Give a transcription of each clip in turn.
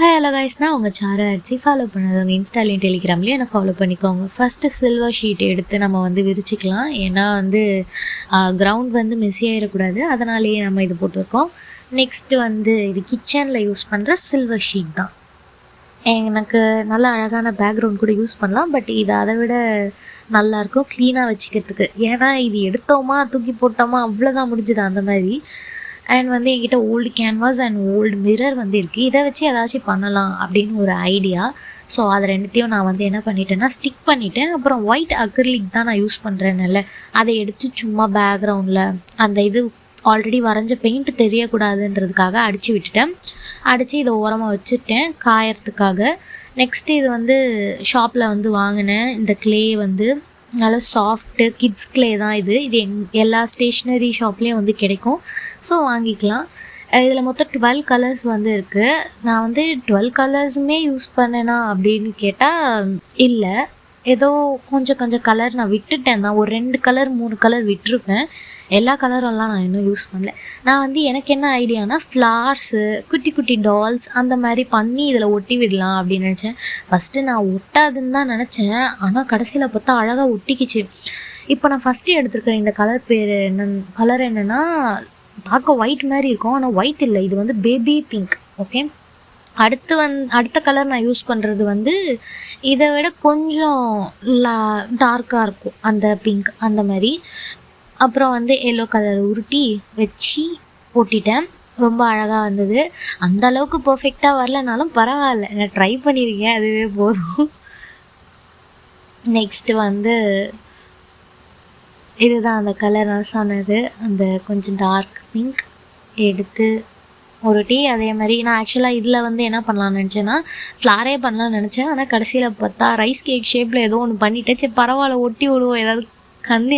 Hi hello கைஸ்னா உங்கள் sir artsy follow பண்ணாதவங்க இன்ஸ்டாலையும் டெலிகிராம்லேயும் என்னை ஃபாலோ பண்ணிக்கோங்க. ஃபஸ்ட்டு சில்வர் ஷீட் எடுத்து நம்ம விரிச்சிக்கலாம். ஏன்னா கிரவுண்ட் மெஸ்ஸி ஆகிடக்கூடாது, அதனாலேயே நம்ம இது போட்டிருக்கோம். நெக்ஸ்ட்டு இது கிச்சனில் யூஸ் பண்ணுற சில்வர் ஷீட் தான். எனக்கு நல்ல அழகான பேக்ரவுண்ட் கூட யூஸ் பண்ணலாம், பட் இது அதை விட நல்லாயிருக்கும் க்ளீனாக வச்சுக்கிறதுக்கு. ஏன்னா இது எடுத்தோமா தூக்கி போட்டோமா அவ்வளோதான் முடிஞ்சுது அந்த மாதிரி. அண்ட் என்கிட்ட old canvas and old mirror இருக்குது. இதை வச்சு ஏதாச்சும் பண்ணலாம் அப்படின்னு ஒரு ஐடியா. ஸோ அதை ரெண்டுத்தையும் நான் என்ன பண்ணிட்டேன்னா ஸ்டிக் பண்ணிவிட்டேன். அப்புறம் ஒயிட் அக்ரிலிக் தான் நான் யூஸ் பண்ணுறேன்ல, அதை எடுத்து சும்மா பேக்ரவுண்டில் அந்த இது ஆல்ரெடி வரைஞ்ச பெயிண்ட் தெரியக்கூடாதுன்றதுக்காக அடித்து விட்டுட்டேன். அடித்து இதை ஓரமாக வச்சுட்டேன் காயறதுக்காக. நெக்ஸ்ட்டு இது ஷாப்பில் வாங்கினேன். இந்த கிளே நல்லா சாஃப்ட்டு கிட்ஸ் கிளே தான். இது எல்லா ஸ்டேஷ்னரி ஷாப்லேயும் கிடைக்கும். ஸோ வாங்கிக்கலாம். இதில் மொத்தம் 12 கலர்ஸ் இருக்குது. நான் 12 கலர்ஸுமே யூஸ் பண்ணேனா அப்படின்னு கேட்டால் இல்லை, ஏதோ கொஞ்சம் கலர் நான் விட்டுட்டேன் தான். ஒரு 2 கலர் 3 கலர் விட்டுருப்பேன். எல்லா கலரெல்லாம் நான் இன்னும் யூஸ் பண்ணல. நான் எனக்கு என்ன ஐடியானா ஃப்ளார்ஸு குட்டி குட்டி டால்ஸ் அந்த மாதிரி பண்ணி இதில் ஒட்டி விடலாம் அப்படின்னு நினச்சேன். ஃபஸ்ட்டு நான் ஒட்டாதுன்னு தான் நினச்சேன், ஆனால் கடைசியில் பார்த்தா அழகாக ஒட்டிக்கிச்சு. இப்போ நான் ஃபஸ்ட்டு எடுத்துருக்கிறேன் இந்த கலர் பேர் கலர் என்னென்னா பார்க்க ஒயிட் மாதிரி இருக்கும், ஆனால் ஒயிட் இல்லை, இது பேபி பிங்க். ஓகே, அடுத்த கலர் நான் யூஸ் பண்ணுறது இதை விட கொஞ்சம் டார்க்காக இருக்கும், அந்த பிங்க் அந்த மாதிரி. அப்புறம் எல்லோ கலர் உருட்டி வச்சு ஒட்டிட்டேன். ரொம்ப அழகாக வந்தது. அந்த அளவுக்கு பர்ஃபெக்டாக வரலனாலும் பரவாயில்ல, நான் ட்ரை பண்ணியிருக்கேன், அதுவே போதும். நெக்ஸ்ட்டு இதுதான் அந்த கலர் நான் சொன்னது, அந்த கொஞ்சம் டார்க் பிங்க் எடுத்து ஒருட்டி. அதே மாதிரி நான் ஆக்சுவலாக இதில் என்ன பண்ணலான்னு நினச்சேன்னா ஃப்ளாரே பண்ணலான்னு நினச்சேன். ஆனால் கடைசியில் பார்த்தா ரைஸ் கேக் ஷேப்பில் ஏதோ ஒன்று பண்ணிவிட்டேன். சரி பரவாயில்ல, ஒட்டி விடுவோம், ஏதாவது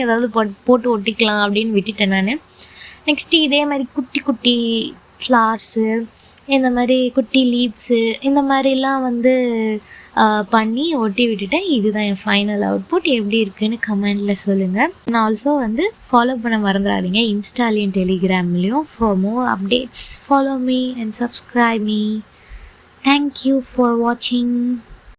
ஏதாவது போட்டு ஒட்டிக்கலாம் அப்படின்னு விட்டுட்டேன் நான். நெக்ஸ்ட்டு இதே மாதிரி குட்டி குட்டி ஃப்ளார்ஸு, இந்த மாதிரி குட்டி லீவ்ஸு, இந்த மாதிரிலாம் பண்ணி ஒட்டி விட்டுட்டேன். இதுதான் என் ஃபைனல் அவுட்புட். எப்படி இருக்குன்னு கமெண்டில் சொல்லுங்கள். நான் ஆல்சோ ஃபாலோ பண்ண மறந்துடாதீங்க இன்ஸ்டாலையும் டெலிகிராம்லேயும். For more updates follow me and subscribe me. Thank you for வாட்சிங்.